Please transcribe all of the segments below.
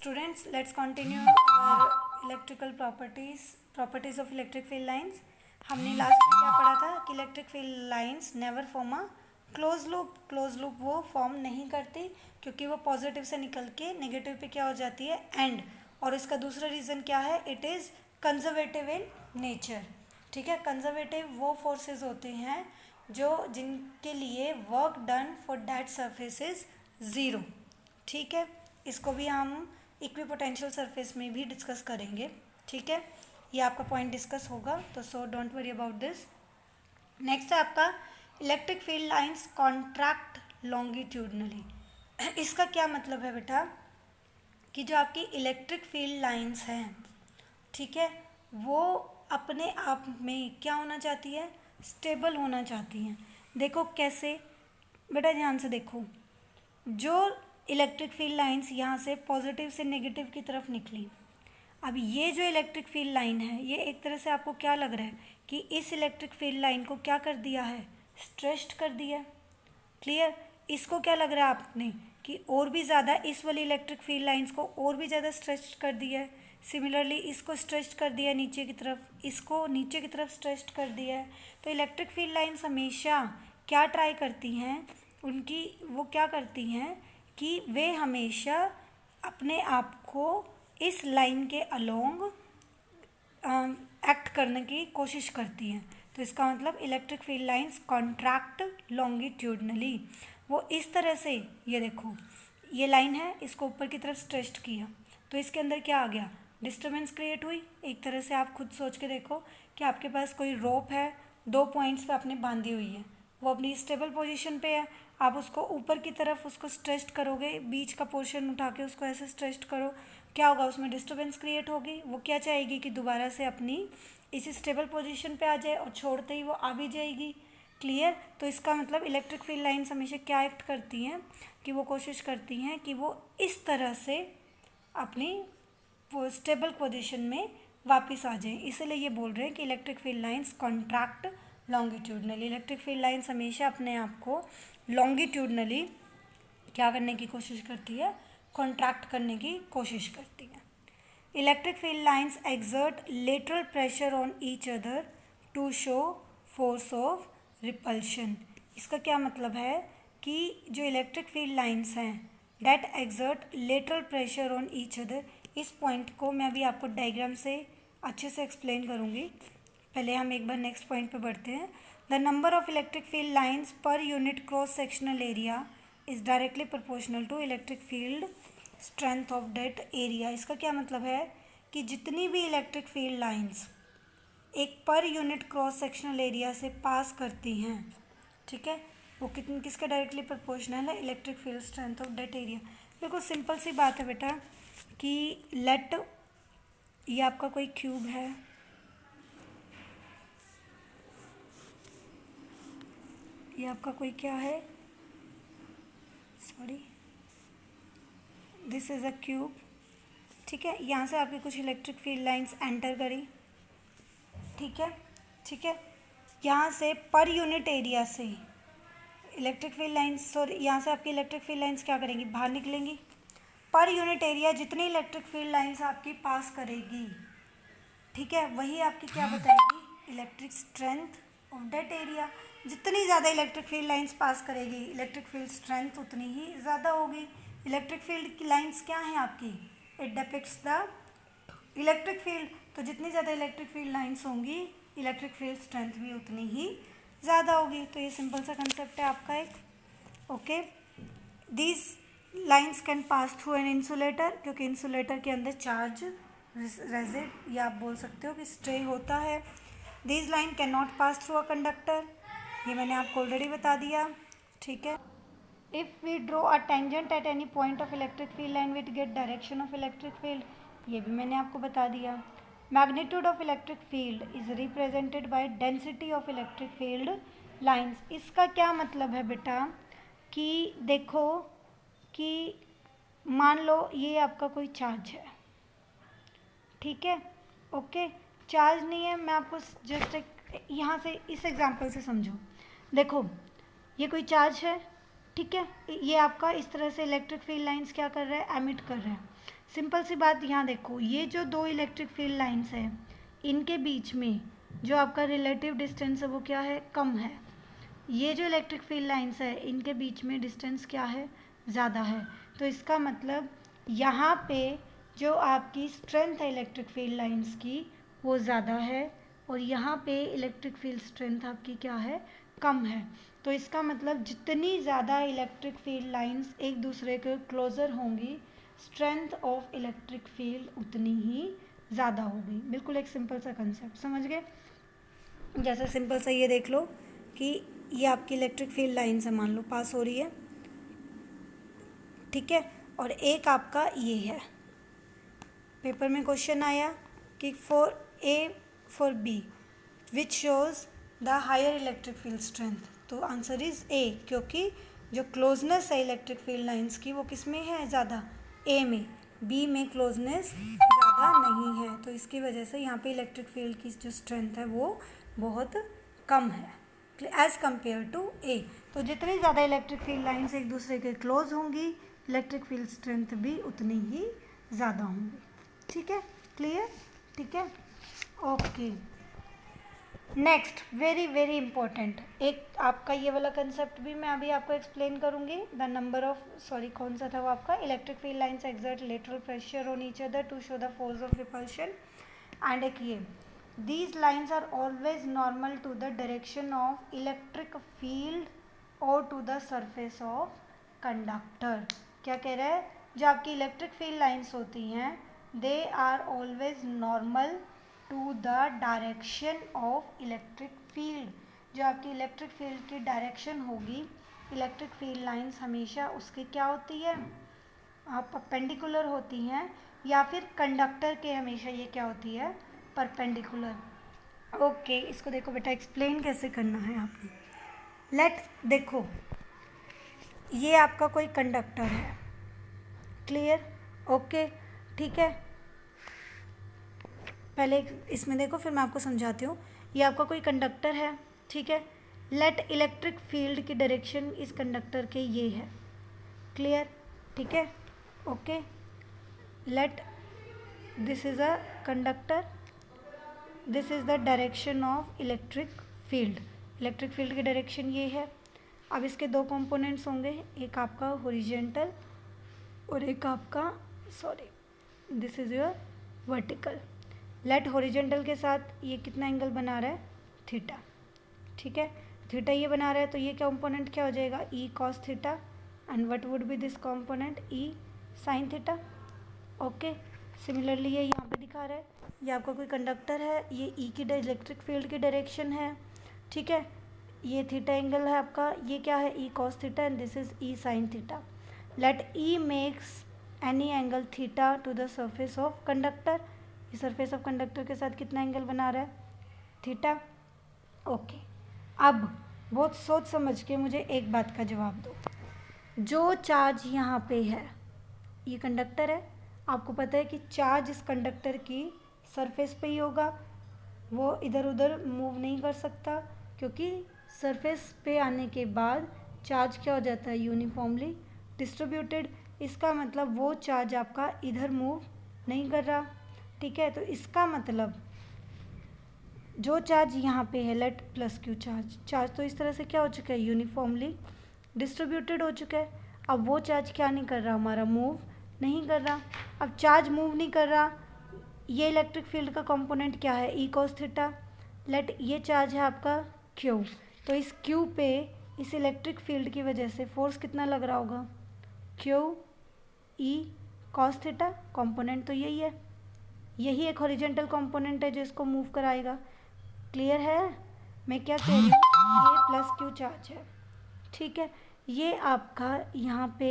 Students, let's continue our electrical properties of electric field lines. हमने last में क्या पढ़ा था कि electric field lines never form a close loop वो फॉर्म नहीं करती क्योंकि वो पॉजिटिव से निकल के नेगेटिव पे क्या हो जाती है एंड, और इसका दूसरा रीज़न क्या है, it is conservative in nature. ठीक है, कंजर्वेटिव वो फोर्सेस होते हैं जो जिनके लिए work done for that surface is zero. ठीक है, इसको भी हम इक्विपोटेंशियल सरफेस में भी डिस्कस करेंगे. ठीक है, ये आपका पॉइंट डिस्कस होगा, तो so don't worry about this. Next है आपका electric field lines contract longitudinally. इसका क्या मतलब है बेटा कि जो आपकी इलेक्ट्रिक फील्ड लाइंस हैं, ठीक है, वो अपने आप में क्या होना चाहती है, स्टेबल होना चाहती हैं. देखो कैसे बेटा, ध्यान से देखो. जो इलेक्ट्रिक फील्ड लाइंस यहाँ से पॉजिटिव से नेगेटिव की तरफ निकली, अब ये जो इलेक्ट्रिक फील्ड लाइन है ये एक तरह से आपको क्या लग रहा है कि इस इलेक्ट्रिक फील्ड लाइन को क्या कर दिया है, स्ट्रेच्ड कर दिया. क्लियर. इसको क्या लग रहा है आपने कि और भी ज़्यादा इस वाली इलेक्ट्रिक फील्ड लाइंस को और भी ज़्यादा स्ट्रेच्ड कर दिया है. सिमिलरली इसको स्ट्रेच्ड कर दिया है नीचे की तरफ, इसको नीचे की तरफ स्ट्रेच्ड कर दिया है. तो इलेक्ट्रिक फील्ड लाइंस हमेशा क्या ट्राई करती हैं, उनकी वो क्या करती हैं कि वे हमेशा अपने आप को इस लाइन के अलोंग एक्ट करने की कोशिश करती हैं. तो इसका मतलब electric field lines contract longitudinally. वो इस तरह से, ये देखो ये लाइन है, इसको ऊपर की तरफ स्ट्रेच्ड किया तो इसके अंदर क्या आ गया, डिस्टर्बेंस क्रिएट हुई. एक तरह से आप खुद सोच के देखो कि आपके पास कोई रोप है, दो पॉइंट्स पे आपने बांधी हुई है, वो अपनी स्टेबल पोजीशन पे है. आप उसको ऊपर की तरफ उसको स्ट्रेच्ड करोगे, बीच का पोर्शन उठा के उसको ऐसे स्ट्रेच्ड करो, क्या होगा, उसमें डिस्टर्बेंस क्रिएट होगी. वो क्या चाहेगी कि दोबारा से अपनी इसी स्टेबल पोजीशन पे आ जाए और छोड़ते ही वो आ भी जाएगी. क्लियर. तो इसका मतलब इलेक्ट्रिक फील्ड लाइंस हमेशा क्या एक्ट करती हैं कि वो कोशिश करती हैं कि वो इस तरह से अपनी वो स्टेबल पोजीशन में वापस आ जाए. इसलिए ये बोल रहे हैं कि electric field lines contract longitudinally. Electric field lines हमेशा अपने आप को लॉन्गिट्यूडनली क्या करने की कोशिश करती है, कॉन्ट्रैक्ट करने की कोशिश करती है. Electric field lines exert lateral pressure on each other to show force of repulsion. इसका क्या मतलब है कि जो इलेक्ट्रिक फील्ड लाइंस हैं that exert lateral pressure on each other. इस पॉइंट को मैं अभी आपको डायग्राम से अच्छे से एक्सप्लेन करूँगी. पहले हम एक बार नेक्स्ट पॉइंट पे बढ़ते हैं. The number of electric field lines per unit cross sectional area is directly proportional to electric field strength of that area. इसका क्या मतलब है कि जितनी भी इलेक्ट्रिक फील्ड लाइंस एक पर यूनिट क्रॉस सेक्शनल एरिया से पास करती हैं, ठीक है, वो कितनी किसका डायरेक्टली प्रोपोर्शनल है, electric field strength of that area. बिल्कुल सिंपल सी बात है बेटा कि लेट ये आपका कोई क्यूब है, ये आपका कोई क्या है, sorry, this is a cube. ठीक है, यहाँ से आपकी कुछ इलेक्ट्रिक फील्ड लाइंस एंटर करी. ठीक है, ठीक है, यहाँ से पर यूनिट एरिया से इलेक्ट्रिक फील्ड लाइंस, सॉरी, यहाँ से आपकी इलेक्ट्रिक फील्ड लाइंस क्या करेंगी, बाहर निकलेंगी. पर यूनिट एरिया जितनी इलेक्ट्रिक फील्ड लाइंस आपकी पास करेगी, ठीक है, वही आपकी क्या बताएगी, electric strength of that area. जितनी ज़्यादा इलेक्ट्रिक फील्ड लाइंस पास करेगी, इलेक्ट्रिक फील्ड स्ट्रेंथ उतनी ही ज़्यादा होगी. इलेक्ट्रिक फील्ड की लाइंस क्या हैं आपकी, it depicts the electric field. तो जितनी ज़्यादा इलेक्ट्रिक फील्ड लाइंस होंगी, इलेक्ट्रिक फील्ड स्ट्रेंथ भी उतनी ही ज़्यादा होगी. तो ये सिंपल सा कंसेप्ट है आपका एक. Okay, these lines can pass through an insulator, क्योंकि इंसुलेटर के अंदर चार्ज रेजिड या आप बोल सकते हो कि स्टे होता है. These line can not pass through a conductor, ये मैंने आपको ऑलरेडी बता दिया. ठीक है. If we draw a tangent at any point of electric field line with get direction of electric field, ये भी मैंने आपको बता दिया. Magnitude of electric field is represented by density of electric field lines. इसका क्या मतलब है बेटा कि देखो कि मान लो ये आपका कोई चार्ज है, ठीक है, ओके, चार्ज नहीं है, मैं आपको जस्ट एक यहाँ से इस एग्जांपल से समझो. देखो ये कोई चार्ज है, ठीक है, ये आपका इस तरह से इलेक्ट्रिक फील्ड लाइंस क्या कर रहा है, एमिट कर रहा है. सिंपल सी बात, यहाँ देखो ये जो दो इलेक्ट्रिक फील्ड लाइंस है इनके बीच में जो आपका रिलेटिव डिस्टेंस है वो क्या है, कम है। ये जो इलेक्ट्रिक फील्ड लाइंस है इनके बीच में डिस्टेंस क्या है, ज़्यादा है। तो इसका मतलब यहाँ पे जो आपकी स्ट्रेंथ है इलेक्ट्रिक फील्ड लाइंस की वो ज़्यादा है, और यहाँ पे इलेक्ट्रिक फील्ड स्ट्रेंथ आपकी क्या है, कम है। तो इसका मतलब जितनी ज़्यादा इलेक्ट्रिक फील्ड लाइंस एक दूसरे के क्लोज़र होंगी, स्ट्रेंथ ऑफ इलेक्ट्रिक फील्ड उतनी ही ज़्यादा होगी। बिल्कुल एक सिंपल सा कंसेप्ट, समझ गए। जैसे सिंपल सा ये देख लो कि ये आपकी इलेक्ट्रिक फील्ड लाइन से मान लो पास हो रही है, ठीक है, और एक आपका ये है। पेपर में क्वेश्चन आया कि for A for B which shows the higher electric field strength, तो आंसर इज ए, क्योंकि जो क्लोजनेस है इलेक्ट्रिक फील्ड लाइंस की वो किस में है, ज़्यादा, ए में। बी में क्लोजनेस ज़्यादा नहीं है, तो इसकी वजह से यहाँ पे इलेक्ट्रिक फील्ड की जो स्ट्रेंथ है वो बहुत कम है एज़ कम्पेयर टू ए। तो जितनी ज़्यादा इलेक्ट्रिक फील्ड लाइंस एक दूसरे के क्लोज होंगी, इलेक्ट्रिक फील्ड स्ट्रेंथ भी उतनी ही ज़्यादा होंगी। ठीक है, क्लियर, ठीक है, okay. Next very very important, एक आपका ये वाला कंसेप्ट भी मैं अभी आपको एक्सप्लेन करूँगी। द नंबर ऑफ, सॉरी कौन सा था वो आपका, electric field lines exert lateral pressure on each other to show the force of repulsion. And एक ये, these lines are always normal to the direction of electric field or to the surface of conductor। क्या कह रहा है, जो आपकी electric field lines होती हैं they are always normal to the direction of electric field। जो आपकी इलेक्ट्रिक फील्ड की डायरेक्शन होगी, इलेक्ट्रिक फील्ड लाइंस हमेशा उसकी क्या होती है, परपेंडिकुलर होती हैं, या फिर कंडक्टर के हमेशा ये क्या होती है, परपेंडिकुलर। ओके, इसको देखो बेटा, एक्सप्लेन कैसे करना है आपने। लेट देखो, ये आपका कोई कंडक्टर है, क्लियर, ओके, ठीक है। पहले इसमें देखो, फिर मैं आपको समझाती हूँ। ये आपका कोई कंडक्टर है, ठीक है। लेट इलेक्ट्रिक फील्ड की डायरेक्शन इस कंडक्टर के ये है, क्लियर, ठीक है, okay. Let this is a conductor, this is the direction of electric field. Electric field की डायरेक्शन ये है। अब इसके दो कंपोनेंट्स होंगे, एक आपका हॉरिजॉन्टल और एक आपका, sorry this is your vertical. Let horizontal के साथ ये कितना एंगल बना रहा है, थीटा, ठीक है। थीटा ये बना रहा है, तो ये कंपोनेंट क्या हो जाएगा, ई cos theta, and what would be this component, E sine theta, okay. Similarly ये यहाँ पे दिखा रहा है, ये आपका कोई कंडक्टर है, ये ई की इलेक्ट्रिक फील्ड की डायरेक्शन है, ठीक है। ये थीटा एंगल है आपका, ये क्या है, E cos theta, and this is E sine theta. Let E makes any angle theta to the surface of conductor. ये सरफेस ऑफ कंडक्टर के साथ कितना एंगल बना रहा है, थीटा, ओके। अब बहुत सोच समझ के मुझे एक बात का जवाब दो। जो चार्ज यहाँ पे है, ये कंडक्टर है, आपको पता है कि चार्ज इस कंडक्टर की सरफेस पे ही होगा, वो इधर उधर मूव नहीं कर सकता, क्योंकि सरफेस पे आने के बाद चार्ज क्या हो जाता है, यूनिफॉर्मली डिस्ट्रीब्यूटेड। इसका मतलब वो चार्ज आपका इधर मूव नहीं कर रहा, ठीक है। तो इसका मतलब जो चार्ज यहाँ पे है, late plus Q charge, charge तो इस तरह से क्या हो चुका है, यूनिफॉर्मली डिस्ट्रीब्यूटेड हो चुका है। अब वो चार्ज क्या नहीं कर रहा, हमारा मूव नहीं कर रहा। अब चार्ज मूव नहीं कर रहा, ये इलेक्ट्रिक फील्ड का कंपोनेंट क्या है, ई कॉस थीटा। लेट ये चार्ज है आपका क्यू, तो इस क्यू पे इस इलेक्ट्रिक फील्ड की वजह से फोर्स कितना लग रहा होगा, Q E cos theta. Component तो यही है, यही एक हॉरिजॉन्टल कंपोनेंट है जो इसको मूव कराएगा, क्लियर है। मैं क्या कह रही हूँ, ये प्लस क्यू चार्ज है, ठीक है। ये आपका यहाँ पे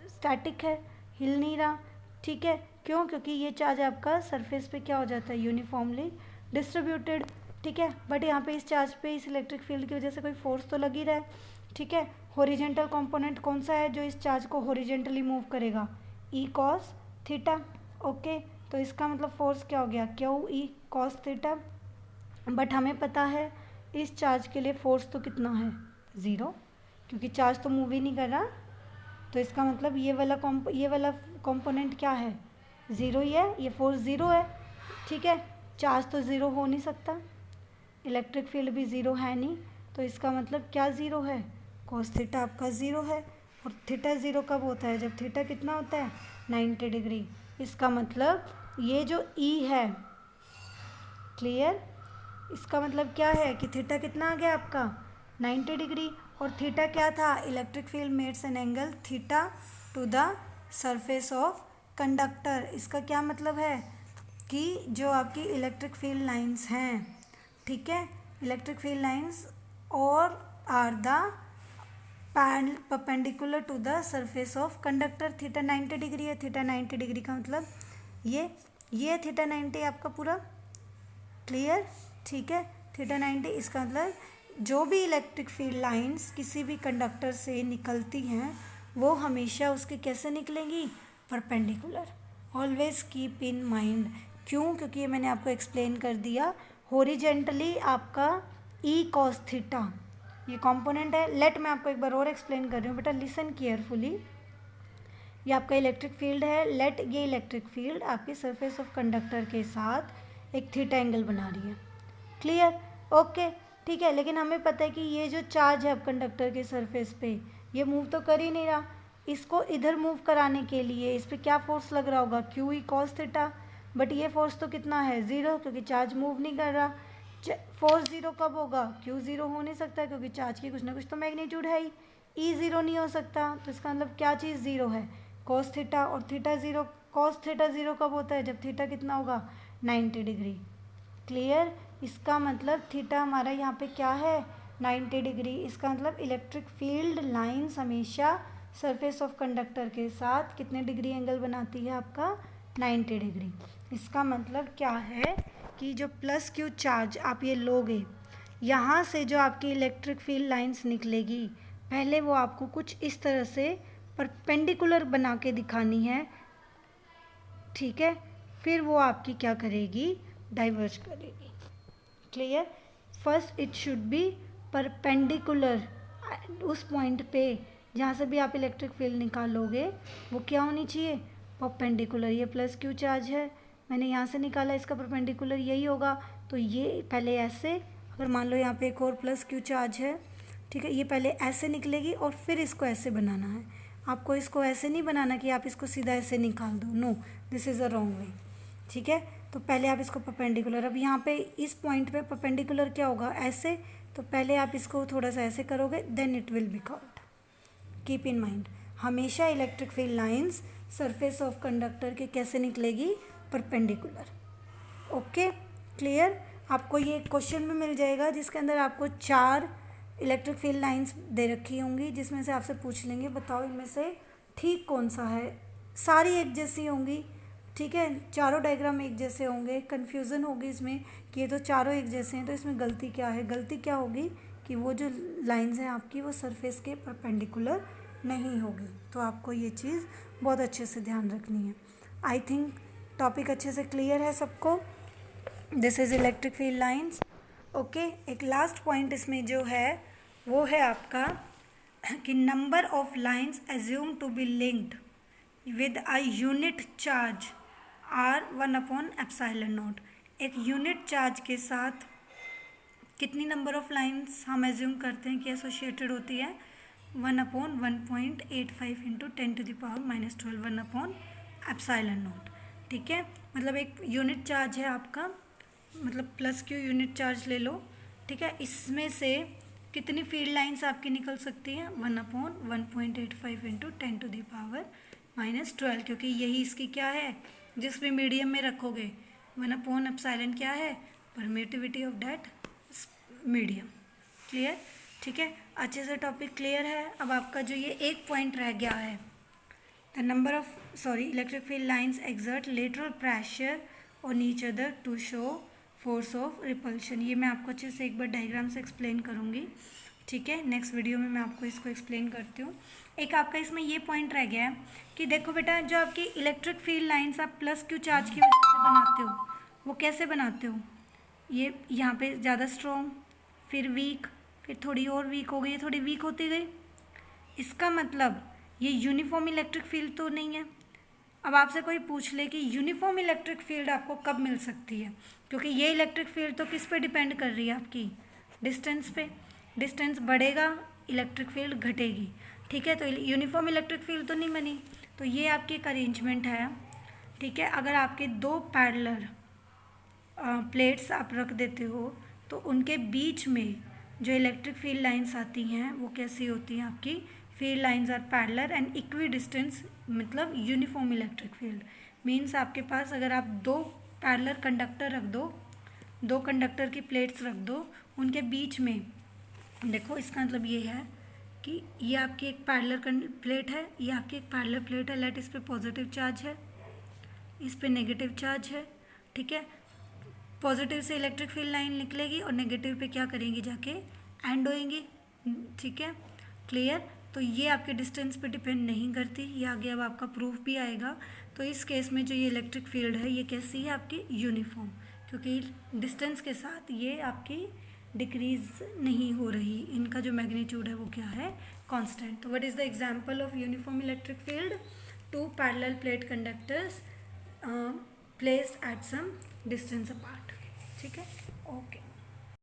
स्टैटिक है, हिल नहीं रहा, ठीक है। क्यों, क्योंकि ये चार्ज आपका सरफेस पे क्या हो जाता है, यूनिफॉर्मली डिस्ट्रीब्यूटेड, ठीक है। बट यहाँ पे इस चार्ज पे इस इलेक्ट्रिक फील्ड की वजह से कोई फोर्स तो लग ही रहा है, ठीक है। हॉरिजॉन्टल कंपोनेंट कौन सा है जो इस चार्ज को हॉरिजॉन्टली मूव करेगा, ई कॉस थीटा, ओके। तो इसका मतलब फोर्स क्या हो गया, Q E cos theta. But हमें पता है इस चार्ज के लिए फोर्स तो कितना है, ज़ीरो, क्योंकि चार्ज तो मूव ही नहीं कर रहा। तो इसका मतलब ये वाला कंपोनेंट क्या है, ज़ीरो ही है, ये फोर्स ज़ीरो है, ठीक है। चार्ज तो ज़ीरो हो नहीं सकता, इलेक्ट्रिक फील्ड भी ज़ीरो है नहीं, तो इसका मतलब क्या ज़ीरो है, कॉस थीटा आपका ज़ीरो है। और थीटा ज़ीरो कब होता है, जब थीटा कितना होता है 90 डिग्री। इसका मतलब ये जो ई है, क्लियर, इसका मतलब क्या है कि थीटा कितना आ गया आपका 90 डिग्री। और थीटा क्या था, electric field makes an angle theta to the surface of conductor. इसका क्या मतलब है कि जो आपकी इलेक्ट्रिक फील्ड लाइंस हैं, ठीक है, इलेक्ट्रिक फील्ड लाइंस और are the perpendicular to the surface of conductor. Theta 90 degree है, थीटा 90 डिग्री का मतलब ये थीटा 90 आपका पूरा क्लियर, ठीक है। थीटा 90 इसका मतलब जो भी इलेक्ट्रिक फील्ड लाइंस किसी भी कंडक्टर से निकलती हैं वो हमेशा उसके कैसे निकलेंगी, perpendicular. Always keep in mind, क्यों, क्योंकि ये मैंने आपको एक्सप्लेन कर दिया। हॉरिजेंटली आपका ई कॉस थीटा ये कंपोनेंट है। लेट मैं आपको एक बार और एक्सप्लेन कर रही हूँ बेटा, लिसन केयरफुली। ये आपका इलेक्ट्रिक फील्ड है। लेट ये इलेक्ट्रिक फील्ड आपकी सरफेस ऑफ कंडक्टर के साथ एक थीटा एंगल बना रही है, क्लियर, ओके, ठीक है। लेकिन हमें पता है कि ये जो चार्ज है अब कंडक्टर के सरफेस पे ये मूव तो कर ही नहीं रहा, इसको इधर मूव कराने के लिए इस पर क्या फोर्स लग रहा होगा, Q E cos theta. But ये फोर्स तो कितना है, ज़ीरो, क्योंकि चार्ज मूव नहीं कर रहा। फोर्स ज़ीरो कब होगा, क्यू ज़ीरो हो नहीं सकता क्योंकि चार्ज की कुछ ना कुछ तो मैग्नीट्यूड है ही। ई ज़ीरो नहीं हो सकता, तो इसका मतलब क्या चीज़ ज़ीरो है, कॉस थीटा। और theta zero, cos theta zero कब होता है, जब थीटा कितना होगा 90 डिग्री, क्लियर। इसका मतलब थीटा हमारा यहाँ पे क्या है 90 डिग्री। इसका मतलब इलेक्ट्रिक फील्ड लाइंस हमेशा सरफेस ऑफ कंडक्टर के साथ कितने डिग्री एंगल बनाती है आपका 90 डिग्री। इसका मतलब क्या है कि जो प्लस क्यू चार्ज आप ये लोगे, यहाँ से जो आपकी इलेक्ट्रिक फील्ड लाइंस निकलेगी पहले वो आपको कुछ इस तरह से परपेंडिकुलर बना के दिखानी है, ठीक है। फिर वो आपकी क्या करेगी, डाइवर्ज करेगी, clear. First it should be perpendicular, उस पॉइंट पे जहाँ से भी आप इलेक्ट्रिक फील्ड निकालोगे वो क्या होनी चाहिए, परपेंडिकुलर। ये प्लस क्यू चार्ज है, मैंने यहाँ से निकाला, इसका परपेंडिकुलर यही होगा। तो ये पहले ऐसे, अगर मान लो यहाँ पे एक और प्लस क्यू चार्ज है, ठीक है, ये पहले ऐसे निकलेगी और फिर इसको ऐसे बनाना है। आपको इसको ऐसे नहीं बनाना कि आप इसको सीधा ऐसे निकाल दो, no, this is a wrong way, ठीक है। तो पहले आप इसको परपेंडिकुलर, अब यहाँ पे इस पॉइंट पे परपेंडिकुलर क्या होगा, ऐसे, तो पहले आप इसको थोड़ा सा ऐसे करोगे, then it will be called. Keep in mind, हमेशा electric field lines surface of conductor के कैसे निकलेगी, परपेंडिकुलर, ओके, क्लियर। आपको ये क्वेश्चन भी मिल जाएगा जिसके अंदर आपको 4 इलेक्ट्रिक फील्ड लाइंस दे रखी होंगी, जिसमें से आपसे पूछ लेंगे बताओ इनमें से ठीक कौन सा है। सारी एक जैसी होंगी, ठीक है, चारों डायग्राम एक जैसे होंगे। कन्फ्यूज़न होगी इसमें कि ये तो चारों एक जैसे हैं, तो इसमें गलती क्या है, गलती क्या होगी कि वो जो लाइंस हैं आपकी वो सरफेस के परपेंडिकुलर नहीं होगी। तो आपको ये चीज़ बहुत अच्छे से ध्यान रखनी है। आई थिंक टॉपिक अच्छे से क्लियर है सबको। This is electric field lines, okay. एक लास्ट पॉइंट इसमें जो है वो है आपका कि number of lines assume to be linked with a unit charge are 1/ε0। एक यूनिट चार्ज के साथ कितनी नंबर ऑफ लाइंस हम एज्यूम करते हैं कि एसोसिएटेड होती है, 1/1.85 इंटू 10⁻⁻12 1/ε0, ठीक है। मतलब एक यूनिट चार्ज है आपका, मतलब प्लस क्यू यूनिट चार्ज ले लो, ठीक है। इसमें से कितनी फील्ड लाइंस आपकी निकल सकती हैं, 1/1.85 इंटू 10⁻⁻12, क्योंकि यही इसकी क्या है, जिस भी मीडियम में रखोगे 1/ε क्या है, permittivity of that medium, clear, ठीक है। अच्छे से टॉपिक क्लियर है। अब आपका जो ये एक पॉइंट रह गया है, the number of electric field lines exert lateral pressure on each other to show force of repulsion. ये मैं आपको अच्छे से एक बार डायग्राम से एक्सप्लेन करूँगी, ठीक है। नेक्स्ट वीडियो में मैं आपको इसको एक्सप्लेन करती हूँ। एक आपका इसमें ये पॉइंट रह गया है कि देखो बेटा, जो आपकी इलेक्ट्रिक फील्ड लाइंस आप प्लस क्यू चार्ज की वजह से बनाते हो, वो कैसे बनाते हो, ये यहाँ पे ज़्यादा स्ट्रॉन्ग, फिर वीक, फिर थोड़ी और वीक हो गई, थोड़ी वीक होती गई। इसका मतलब ये यूनिफॉर्म इलेक्ट्रिक फील्ड तो नहीं है, अब आपसे कोई पूछ ले कि यूनिफॉर्म इलेक्ट्रिक फील्ड आपको कब मिल सकती है, क्योंकि ये इलेक्ट्रिक फील्ड तो किस पे डिपेंड कर रही है आपकी, डिस्टेंस पे। डिस्टेंस बढ़ेगा इलेक्ट्रिक फील्ड घटेगी, ठीक है। तो यूनिफॉर्म इलेक्ट्रिक फील्ड तो नहीं बनी, तो ये आपकी एक अरेंजमेंट है, ठीक है। अगर आपके दो पैरेलल प्लेट्स आप रख देते हो तो उनके बीच में जो इलेक्ट्रिक फील्ड लाइंस आती हैं वो कैसी होती हैं आपकी, field lines are parallel and equidistance, मतलब यूनिफॉर्म इलेक्ट्रिक फील्ड मीन्स आपके पास अगर आप दो पैरेलल कंडक्टर रख दो, दो कंडक्टर की प्लेट्स रख दो, उनके बीच में देखो, इसका मतलब ये है कि ये आपकी एक पैरेलल प्लेट है, ये आपकी एक पैरेलल प्लेट है, लेट इस पे पॉजिटिव चार्ज है, इस पे नेगेटिव चार्ज है, ठीक है। पॉजिटिव से इलेक्ट्रिक फील्ड लाइन निकलेगी और नेगेटिव पे क्या करेंगी, जाके एंड होएंगी, ठीक है, क्लियर। तो ये आपके डिस्टेंस पे डिपेंड नहीं करती, ये आगे अब आपका प्रूफ भी आएगा। तो इस केस में जो ये इलेक्ट्रिक फील्ड है ये कैसी है आपकी, यूनिफॉर्म, क्योंकि डिस्टेंस के साथ ये आपकी डिक्रीज नहीं हो रही, इनका जो मैग्नीट्यूड है वो क्या है, कांस्टेंट। तो what is the example of uniform electric field, two parallel plate conductors placed at some distance apart, ठीक है, ओके।